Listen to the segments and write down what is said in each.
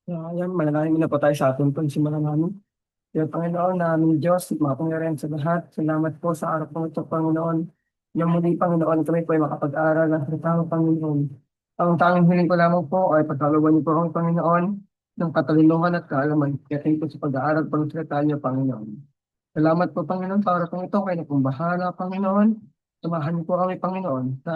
Ayan, manalangin muna po tayo sa ating pansimulan namin. Kaya Panginoon naming Diyos, mapangyarihan sa lahat. Salamat po sa araw po ito, Panginoon. Yung muli, Panginoon, kami po ay makapag-aral ng salita mo, Panginoon. Ang tanging hiling ko lamang po ay pagkalooban niyo po ang Panginoon ng katalinuhan at kaalaman. Kaya tayo po sa pag-aaral po ng salita niyo, Panginoon. Salamat po, Panginoon, sa araw po ito. Kayo na pong bahala, Panginoon. Samahan niyo po kami, Panginoon, sa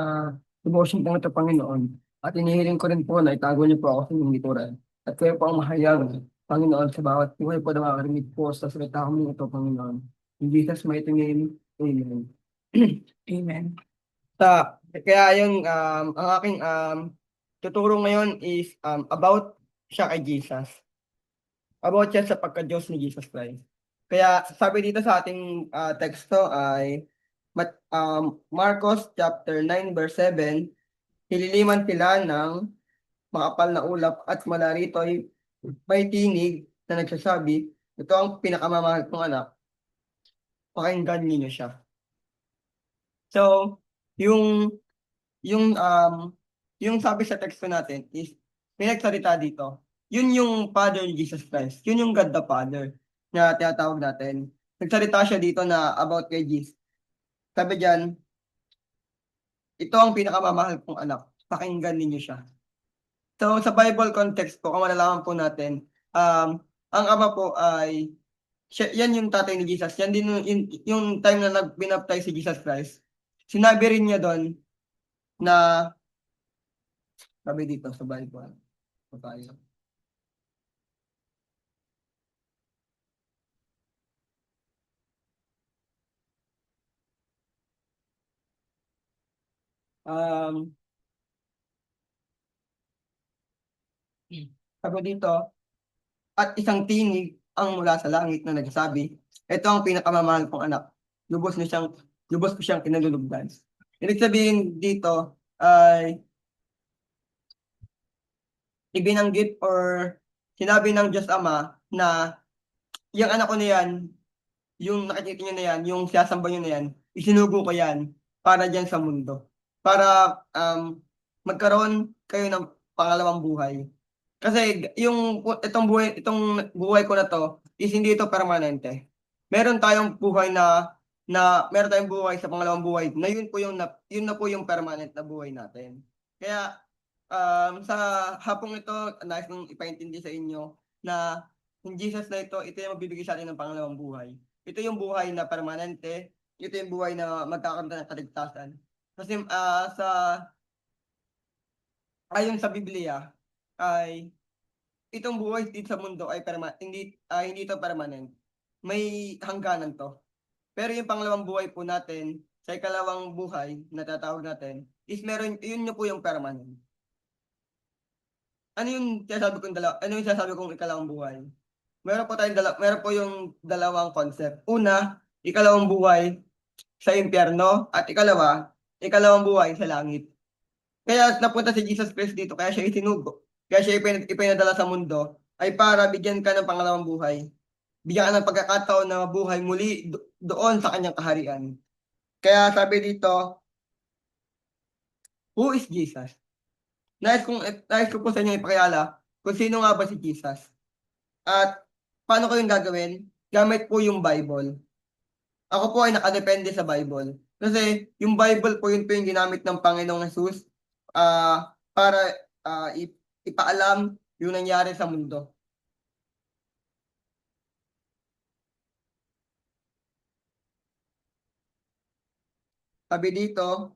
devotion po ito, Panginoon. At inihiling ko rin po na itago niyo po ako sa inyong likuran. At kayo po ang mahayag, Panginoon, sa bawat buhay po na makakarinig po sa salita mo ito, Panginoon. In Jesus' mighty name, Amen. Amen. Kaya yung ang aking tuturo ngayon is about siya kay Jesus. About siya sa pagka-Diyos ni Jesus Christ. Kaya sabi dito sa ating teksto ay Marcos chapter 9 verse 7, hililiman sila ng makapal na ulap at mula rito ay may tinig na nagsasabi, ito ang pinakamamahal kong anak, pakinggan niyo siya. So, yung yung um yung sabi sa teksto natin is pinagsalita dito. Yun yung Father ni Jesus Christ. Yun yung God the Father na tinatawag natin. Nagsalita siya dito na about kay Jesus. Sabi diyan, ito ang pinakamamahal kong anak. Pakinggan ninyo siya. So sa Bible context po, kung malalaman po natin, ang ama po ay yan yung tatay ni Jesus. Yan din yung time na binaptize si Jesus Christ. Sinabi rin niya doon na, sabi dito sa Bible, pa tayo. Um, sabi dito, at isang tinig ang mula sa langit na nagsasabi, ito ang pinakamamahal kong anak. Lubos na siyang, lubos ko siyang kinalulugdan. Ibig sabihin dito ay ibinanggit or sinabi ng Diyos Ama na yung anak ko na yan, yung nakikita niyo na yan, yung sinasamba niyo na yan, isinugo ko yan para dyan sa mundo. Para magkaroon kayo ng pangalawang buhay. Kasi itong buhay ko na to is hindi ito permanente. Meron tayong buhay na meron tayong buhay sa pangalawang buhay na yun na po yung permanent na buhay natin. Kaya sa hapong ito, nais kong ipaintindi sa inyo na yung Jesus na ito yung magbibigay sa atin ng pangalawang buhay. Ito yung buhay na permanente, ito yung buhay na magkakaroon ng kaligtasan. Kasi ayon sa Biblia ay itong buhay dito sa mundo ay hindi ito permanent. May hangganan to. Pero yung pangalawang buhay po natin, sa ikalawang buhay na tatawag natin, is yun po yung permanent. Ano yung sinasabi kong ikalawang buhay? Meron po yung dalawang concept. Una, ikalawang buhay sa impyerno at ikalawang buhay sa langit. Kaya napunta si Jesus Christ dito, kaya siya itinugo. Kaya siya ipinadala sa mundo ay para bigyan ka ng pangalawang buhay. Bigyan ka ng pagkakataon na mabuhay muli doon sa kanyang kaharian. Kaya sabi dito, who is Jesus? Nais ko po sa inyo ipakilala kung sino nga ba si Jesus. At paano ko yung gagawin? Gamit po yung Bible. Ako po ay nakadepende sa Bible. Kasi yung Bible po yung ginamit ng Panginoong Jesus para ipaalam yung nangyari sa mundo. Sabi dito,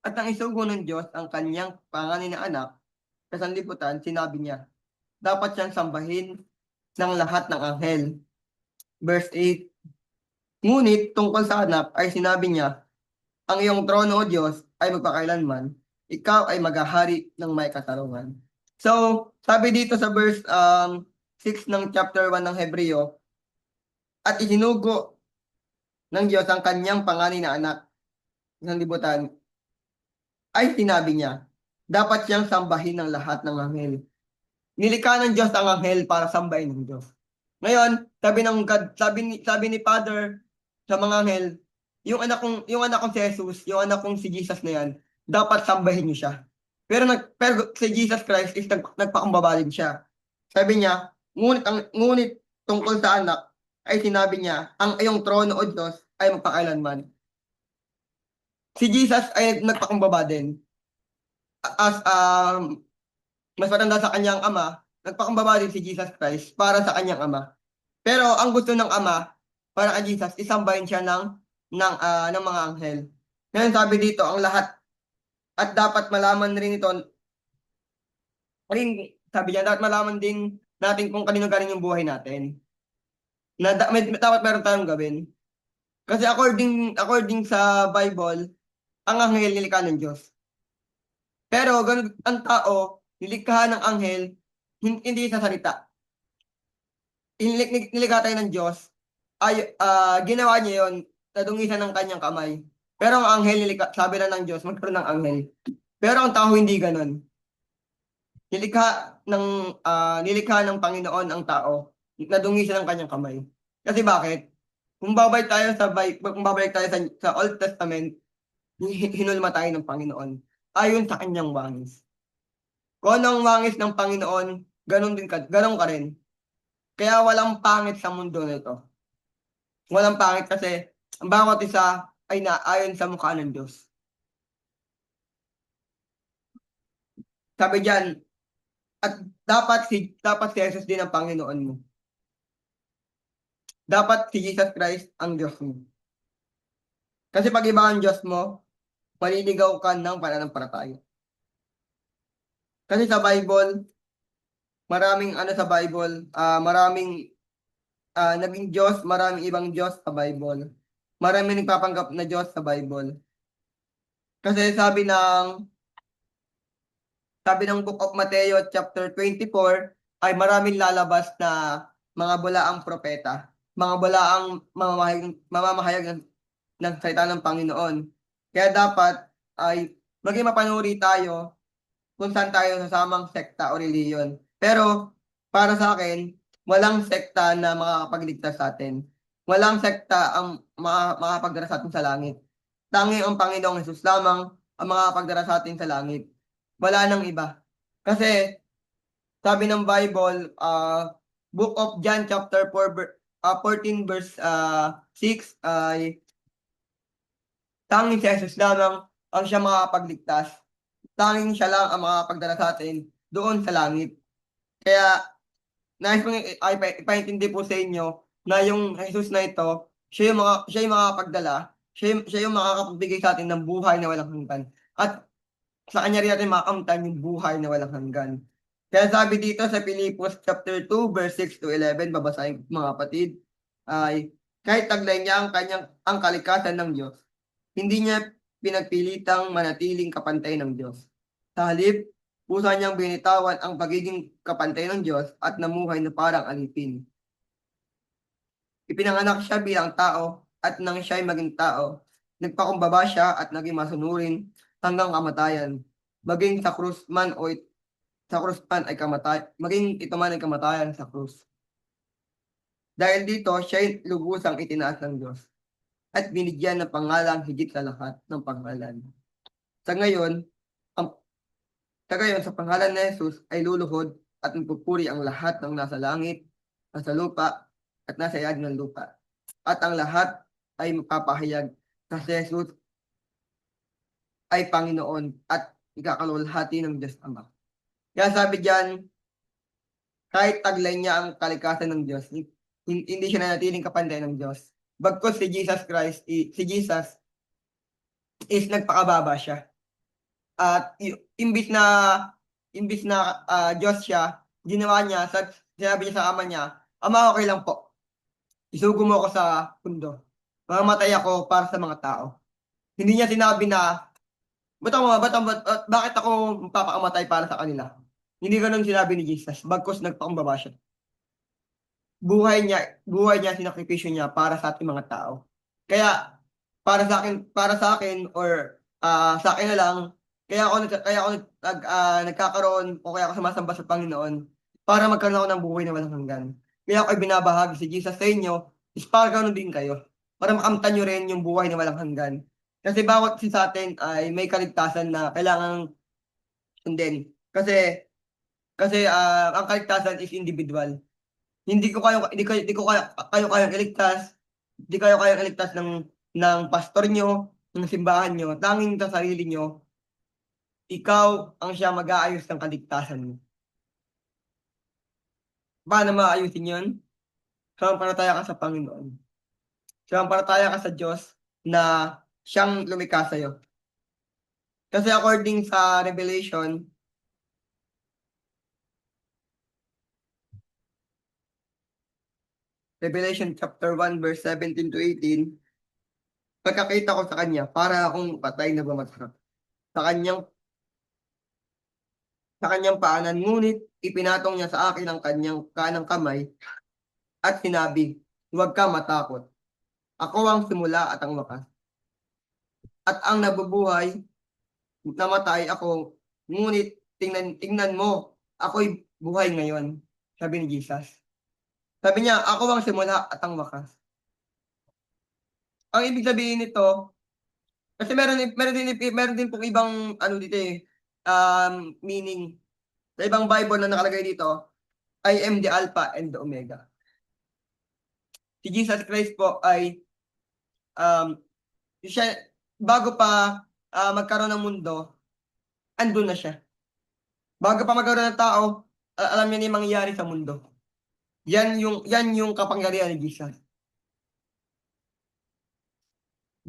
at ang isugo ng Diyos ang kanyang pangalan na anak, sa sanlibutan, sinabi niya, dapat siyang sambahin ng lahat ng anghel. Verse 8, ngunit tungkol sa anak ay sinabi niya, ang iyong trono o Diyos ay magpakailanman, ikaw ay maghahari ng may katarungan. So, sabi dito sa verse 6 ng chapter 1 ng Hebreo, at isinugo ng Diyos ang kanyang panganay na anak ng libutan, ay sinabi niya, dapat siyang sambahin ng lahat ng anghel. Nilikha ng Diyos ang anghel para sambahin ng Diyos. Ngayon, sabi ng God, sabi ni Father sa mga anghel, yung anak kong si Jesus, yung anak kong si Jesus na yan, dapat sambahin niyo siya. Pero si Jesus Christ is nagpakumbaba din siya. Sabi niya, ngunit tungkol sa anak, ay sinabi niya, ang iyong trono o Diyos ay magpakailanman. Si Jesus ay nagpakumbaba din. As mas matanda sa kanyang ama, nagpakumbaba din si Jesus Christ para sa kanyang ama. Pero ang gusto ng ama, para kay Jesus, isambahin siya ng mga anghel. Ngayon sabi dito, ang lahat, at dapat malaman rin ito, sabi niya, dapat malaman din natin kung kanino galing yung buhay natin. Dapat meron tayong gawin. Kasi according sa Bible, ang anghel nilikha ng Diyos. Pero ganun, ang tao, nilikha ng anghel, hindi sa salita. Nilikha tayo ng Diyos, ginawa niya yon, nadungisan ng kanyang kamay. Pero ang anghel, sabi na ng Diyos, magkaroon ng anghel. Pero ang tao hindi ganun. Nilikha ng Panginoon ang tao, nadungisan ng kanyang kamay. Kasi bakit? Kung babalik tayo sa Old Testament, hinulma tayo ng Panginoon ayon sa kanyang wangis. Kung anong wangis ng Panginoon, ganun ka rin. Kaya walang pangit sa mundo nito. Walang pangit kasi ang bawat isa ay naayon sa mukha ng Diyos. Sabi diyan, at dapat si Jesus din ang Panginoon mo. Dapat si Jesus Christ ang Diyos mo. Kasi pag iba ang Diyos mo, maliligaw ka ng pananampalataya. Kasi sa Bible, maraming naging Diyos, maraming ibang Diyos sa Bible. Maraming nagpapanggap na Diyos sa Bible. Kasi sabi ng Book of Matthew chapter 24 ay maraming lalabas na mga bulaang propeta, mga bulaang mamamahayag ng salita ng Panginoon. Kaya dapat ay maging mapanuri tayo kung saan tayo sasamang sekta o reliyon. Pero para sa akin, walang sekta na makakapagligtas sa atin. Walang sekta ang makakapagdala sa atin sa langit. Tanging ang Panginoong Hesus lamang ang makakapagdala sa atin sa langit. Wala nang iba. Kasi sabi ng Bible, Book of John chapter 14 verse 6 ay tanging si Jesus lamang ang siya makakapagligtas. Tanging siya lang ang makakapagdala sa atin doon sa langit. Kaya nais kong ipaintindi po sa inyo na yung Jesus na ito, siya yung makakapagdala, siya yung makakapagbigay sa atin ng buhay na walang hanggan. At sa kanya rin natin makakamtan yung buhay na walang hanggan. Kaya sabi dito sa Pilipos chapter 2 verse 6 to 11, babasahin ko mga kapatid, ay kahit taglay niya ang kalikasan ng Diyos, hindi niya pinagpilitang manatiling kapantay ng Diyos. Sa halip, pusa niyang binitawan ang pagiging kapantay ng Diyos at namuhay na parang alipin. Ipinanganak siya bilang tao at nang siya'y maging tao, nagpakumbaba siya at naging masunurin hanggang kamatayan. Maging sa krus man ay maging ito man ay kamatayan sa krus. Dahil dito, siya'y lubusang itinaas ng Diyos at binigyan ng pangalang higit sa lahat ng pangalan. Sa ngayon, sa pangalan ni Jesus ay luluhod at magpupuri ang lahat ng nasa langit, nasa lupa, at nasa iag ng lupa. At ang lahat ay magpapahayag na si Jesus ay Panginoon at ikakalulhati ng Diyos Ama. Kaya sabi diyan, kahit taglay niya ang kalikasan ng Diyos, hindi siya nanatiling kapantay ng Diyos. Bagkus si Jesus is nagpakababa siya. At imbis na Diyos siya, ginawa niya, sinabi niya sa ama niya, Ama, okay lang po. Isugo mo ako sa mundo. Mamamatay ako para sa mga tao. Hindi niya sinabi na, bakit ako magpapakamatay para sa kanila? Hindi ganun sinabi ni Jesus. Bagkus nagpakumbaba siya. Buhay niya, sinakripisyo niya para sa ating mga tao. Kaya, para sa akin, or sa akin na lang, kaya ako nagkakaroon o kaya ako sumasamba sa Panginoon para magkaroon ako ng buhay na walang hanggan. Kaya ako ay binabahagi si Jesus sa inyo is para ganoon din kayo. Para makamtan nyo rin yung buhay na walang hanggan. Kasi bawat isa sa atin ay may kaligtasan na kailangan sundin. Kasi ang kaligtasan is individual. Hindi ko kayo kayang iligtas, hindi kayo kayang iligtas ng pastor nyo, ng simbahan nyo, tanging sa sarili nyo, ikaw ang siya mag-aayos ng kaligtasan mo. Paano maayusin yun? Sumampalataya ka sa Panginoon. Sumampalataya ka sa Diyos na siyang lumikha sa'yo. Kasi according sa Revelation chapter 1 verse 17 to 18, pagkakita ko sa kanya, para akong patay na bumagsak. Sa kanyang paanan, ngunit ipinatong niya sa akin ang kanyang kanang kamay at sinabi, huwag ka matakot. Ako ang simula at ang wakas. At ang nabubuhay, namatay ako, ngunit tingnan mo, ako'y buhay ngayon. Sabi ni Jesus. Sabi niya, ako ang simula at ang wakas. Ang ibig sabihin nito, kasi meron din pong ibang ano dito meaning. Sa ibang Bible na nakalagay dito, I am the Alpha and the Omega. Si Jesus Christ po ay um, siya, bago pa magkaroon ng mundo, andun na siya. Bago pa magkaroon ng tao, alam niya na yung mangyayari sa mundo. Yan yung kapangyarihan ni Jesus.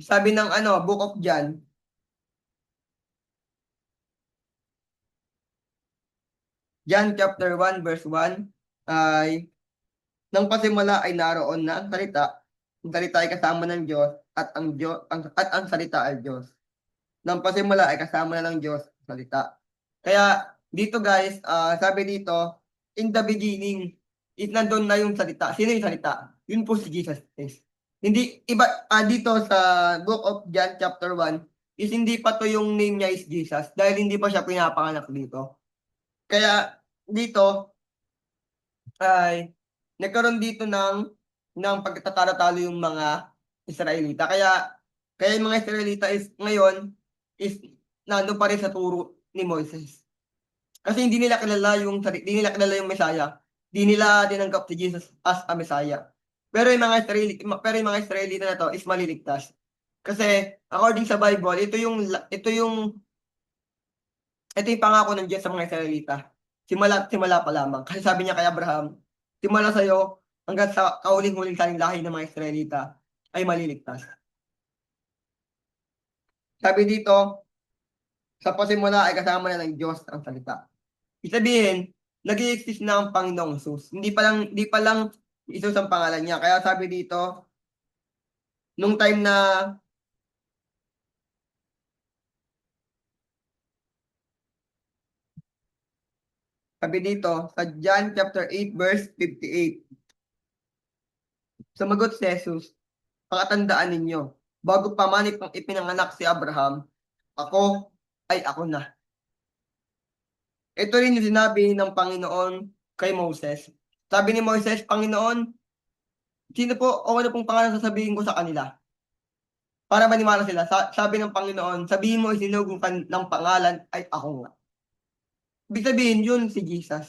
Sabi ng Book of John chapter 1 verse 1 ay nang pasimula ay naroon na ang salita. Ang salita ay kasama ng Diyos at ang salita ay Diyos. Nang pasimula ay kasama na ng Diyos ang salita. Kaya dito guys, sabi dito, in the beginning, nandun na yung salita. Sino yung salita? Yun po si Jesus Christ. Hindi, iba, dito sa Book of John chapter 1, is hindi pa to yung name niya is Jesus dahil hindi pa siya pinapanganak dito. Kaya dito ay nagkaroon dito ng pagtatalo-talo yung mga Israelita. Kaya yung mga Israelita is ngayon is nandun pa rin sa turo ni Moises. Kasi hindi nila kilala yung Messiah. Hindi nila tinanggap si Jesus as a Messiah. Pero yung mga Israelita na to is maliligtas. Kasi according sa Bible, ito yung pangako ng Diyos sa mga Israelita. Simula pa lamang. Kasi sabi niya kay Abraham, simula sa iyo hanggang sa kauling-huling saling lahi ng mga Israelita ay maliligtas. Sabi dito, sa pasimula ay kasama na ng Diyos ang salita. Ibig sabihin, nag-i-exist na ang Panginoong Jesus. Hindi pa lang Jesus ang pangalan niya. Kaya nung time na sabi dito, sa John chapter 8 verse 58, sumagot si Jesus, pakatandaan ninyo, bago pa man ipinanganak si Abraham, ako na. Ito rin yung sinabi ng Panginoon kay Moses. Sabi ni Moses, Panginoon, sino po o ano pong pangalan sasabihin ko sa kanila? Para maniwala sila. Sabi ng Panginoon, sabihin mo isinugo ka ng pangalan ay ako nga. Ibig sabihin yun si Jesus.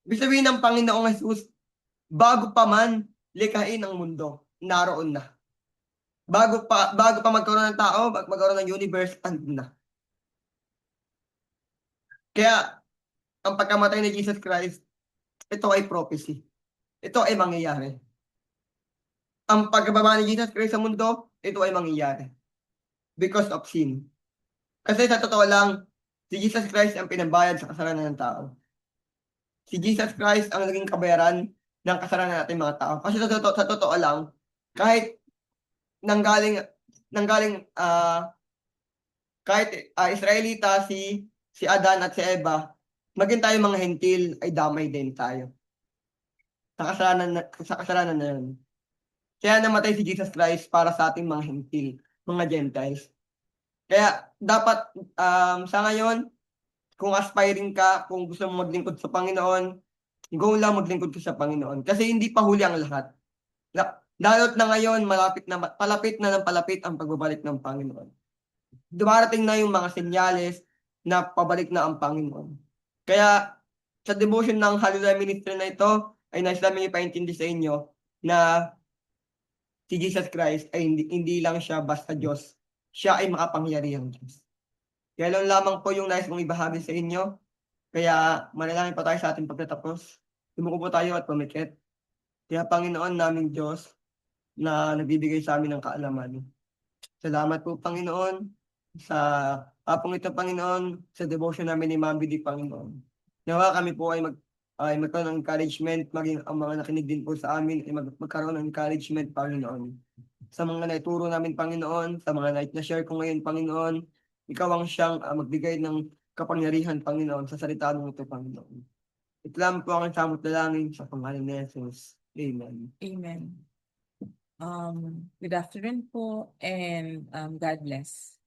Ibig sabihin ng Panginoong Jesus, bago pa man likhain ang mundo, naroon na. Bago pa magkaroon ng tao, magkaroon ng universe, andun na. Kaya, ang pagkamatay ni Jesus Christ, ito ay prophecy. Ito ay mangyayari. Ang pagbaba ni Jesus Christ sa mundo, ito ay mangyayari. Because of sin. Kasi sa totoo lang, si Jesus Christ ang pinambayad sa kasalanan ng tao. Si Jesus Christ ang naging kabayaran ng kasalanan natin mga tao. Kasi sa totoo lang, kahit nanggaling Israelita si Adan at si Eva, maging tayo mga hentil ay damay din tayo. Sa kasalanan na yun. Kaya namatay si Jesus Christ para sa ating mga hentil, mga Gentiles. Kaya dapat sa ngayon, kung aspiring ka, kung gusto mo maglingkod sa Panginoon, go lang maglingkod ka sa Panginoon. Kasi hindi pa huli ang lahat. Lalo't na ngayon, palapit na ng palapit ang pagbabalik ng Panginoon. Dumarating na yung mga senyales, na pabalik na ang Panginoon. Kaya sa devotion ng Hallelujah Ministry na ito ay nais namin ipaintindi sa inyo na si Jesus Christ ay hindi lang siya basta Diyos. Siya ay makapangyarihang Diyos. Kaya lang lamang po yung nais kong ibahagi sa inyo. Kaya manalangin pa tayo sa ating pagtatapos. Tumuko po tayo at pumikit. Kaya Panginoon naming Diyos na nagbibigay sa amin ng kaalaman. Salamat po Panginoon sa hapong ito Panginoon, sa devotion namin ni Ma'am Bidi Panginoon. Nawa kami po ay magkaroon ng encouragement, maging ang mga nakinig din po sa amin ay magkaroon ng encouragement Panginoon. Sa mga naituro namin Panginoon, sa mga na-share ko ngayon Panginoon, ikaw ang siyang magbigay ng kapangyarihan Panginoon sa salita mo ito Panginoon. Ito lang po ang samot dalangin sa pangalan ni Jesus. Amen. Amen. Good afternoon po and God bless.